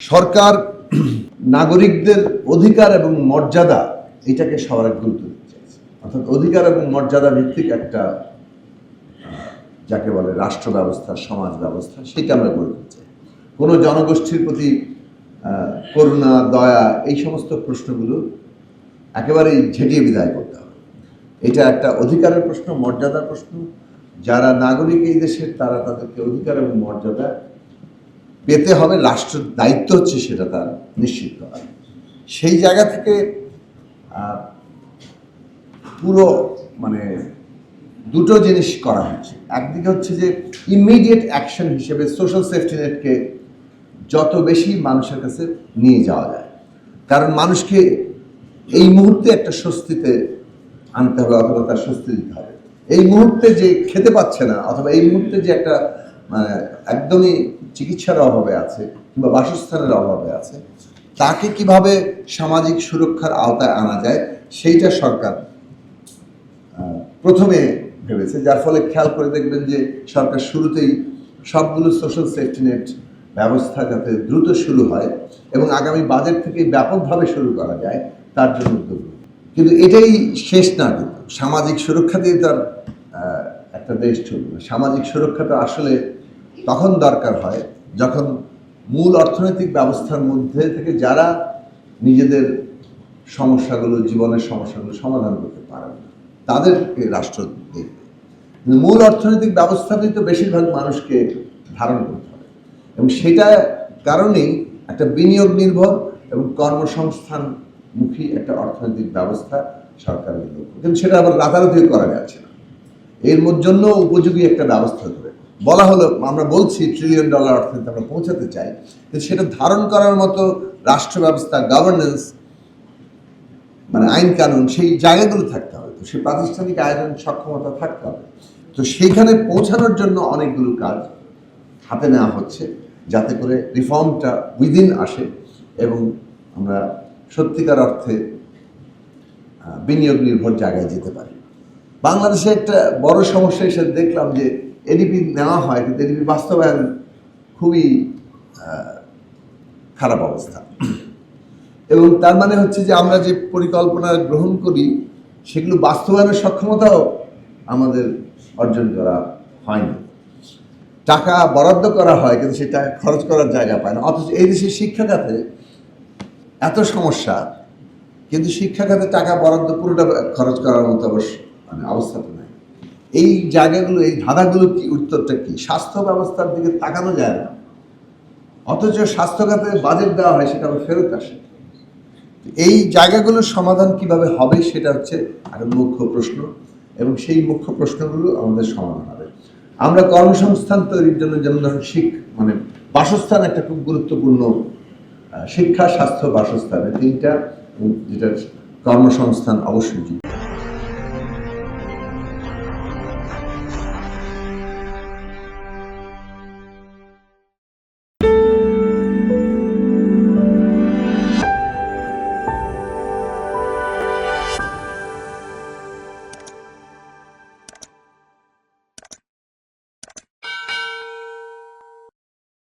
সরকার নাগরিকদের অধিকার এবং মর্যাদা এটাকে সবার আগে গুরুত্ব দিতে চাইছে। অর্থাৎ অধিকার এবং মর্যাদা ভিত্তিক একটা যাকে বলে রাষ্ট্র ব্যবস্থা, সমাজ ব্যবস্থা, সেটা আমরা গড়ে তুলতে চাই। কোনো জনগোষ্ঠীর প্রতি করুণা, দয়া, এই সমস্ত প্রশ্নগুলো একেবারেই ঝেঁটিয়ে বিদায় করতে হবে। এটা একটা অধিকারের প্রশ্ন, মর্যাদার প্রশ্ন। যারা নাগরিক এই দেশের, তারা তাদেরকে অধিকার এবং মর্যাদা পেতে হবে। রাষ্ট্রের দায়িত্ব হচ্ছে সেটা তার নিশ্চিত করা। সেই জায়গা থেকে পুরো দুটো জিনিস করা হচ্ছে। একদিকে হচ্ছে যে ইমিডিয়েট অ্যাকশন হিসেবে সোশ্যাল সেফটি নেটকে যত বেশি মানুষের কাছে নিয়ে যাওয়া যায়, কারণ মানুষকে এই মুহূর্তে একটা স্বস্তিতে আনতে হবে অথবা তার স্বস্তি দিতে হবে। এই মুহূর্তে যে খেতে পাচ্ছে না অথবা এই মুহূর্তে যে একটা একদমই চিকিৎসার অভাবে আছে কিংবা বাসস্থানের অভাবে আছে, তাকে কিভাবে সামাজিক সুরক্ষার আওতায় আনা যায় সেইটা সরকার প্রথমে ভেবেছে। যার ফলে খেয়াল করে দেখবেন যে সরকার শুরুতেই সবগুলো সোশ্যাল সেফটি নেট ব্যবস্থা যাতে দ্রুত শুরু হয় এবং আগামী বাজেট থেকে ব্যাপকভাবে শুরু করা যায় তার জন্য উদ্যোগ। কিন্তু এটাই শেষ না, কিন্তু সামাজিক সুরক্ষা দিয়ে তার একটা দেশ চলবে। সামাজিক সুরক্ষাটা আসলে তখন দরকার হয় যখন মূল অর্থনৈতিক ব্যবস্থার মধ্যে থেকে যারা নিজেদের সমস্যাগুলো, জীবনের সমস্যাগুলো সমাধান করতে পারে না, তাদেরকে রাষ্ট্র দেখবে। মূল অর্থনৈতিক ব্যবস্থাতেই তো বেশিরভাগ মানুষকে ধারণ করতে হবে এবং সেটা কারণেই একটা বিনিয়োগ নির্ভর এবং কর্মসংস্থানমুখী একটা অর্থনৈতিক ব্যবস্থা সরকারের লক্ষ্য। কিন্তু সেটা আবার রাতারাতি করা যাচ্ছে না। এর জন্য উপযোগী একটা ব্যবস্থা করে বলা হলো, আমরা বলছি $1 ট্রিলিয়ন অর্থনীতি আমরা পৌঁছাতে চাই, কিন্তু সেটা ধারণ করার মতো রাষ্ট্র ব্যবস্থা, গভর্নেন্স, আইন কানুন, সেই জায়গাগুলো থাকতে হবে। তো সেই প্রাতিষ্ঠানিক আয়োজন সক্ষমতা থাকতে হবে। তো সেইখানে পৌঁছানোর জন্য অনেকগুলো কাজ হাতে নেওয়া হচ্ছে যাতে করে রিফর্মটা উইদিন আসে এবং আমরা সত্যিকার অর্থে বিনিয়োগ নির্ভর জায়গায় যেতে পারি। বাংলাদেশে একটা বড় সমস্যা হিসেবে দেখলাম যে এডিপি নেওয়া হয়, কিন্তু এডিপি বাস্তবায়ন খুবই খারাপ অবস্থা। এবং তার মানে হচ্ছে যে আমরা যে পরিকল্পনা গ্রহণ করি সেগুলো বাস্তবায়নের সক্ষমতাও আমাদের অর্জন করা হয়নি। টাকা বরাদ্দ করা হয় কিন্তু সেটা খরচ করার জায়গা পায় না। অথচ এই দেশের শিক্ষা খাতে এত সমস্যা, কিন্তু শিক্ষা খাতে টাকা বরাদ্দ পুরোটা খরচ করার মতো অবস্থা তো নাই। এই জায়গাগুলো, এই ধাঁধাগুলো কি, উত্তরটা কি? স্বাস্থ্য ব্যবস্থার দিকে তাকানো যায় না, অথচ স্বাস্থ্য খাতে বাজেট দেওয়া হয়, সেটা আবার ফেরত আসে। এই জায়গাগুলোর সমাধান কিভাবে হবে সেটা হচ্ছে একটা মুখ্য প্রশ্ন এবং সেই মুখ্য প্রশ্নগুলো আমাদের সমাধান হবে। আমরা কর্মসংস্থান তৈরির জন্য যেমন ধরুন বাসস্থান একটা খুব গুরুত্বপূর্ণ, শিক্ষা, স্বাস্থ্য, বাসস্থান, এই তিনটা, যেটা কর্মসংস্থান অবশ্যই।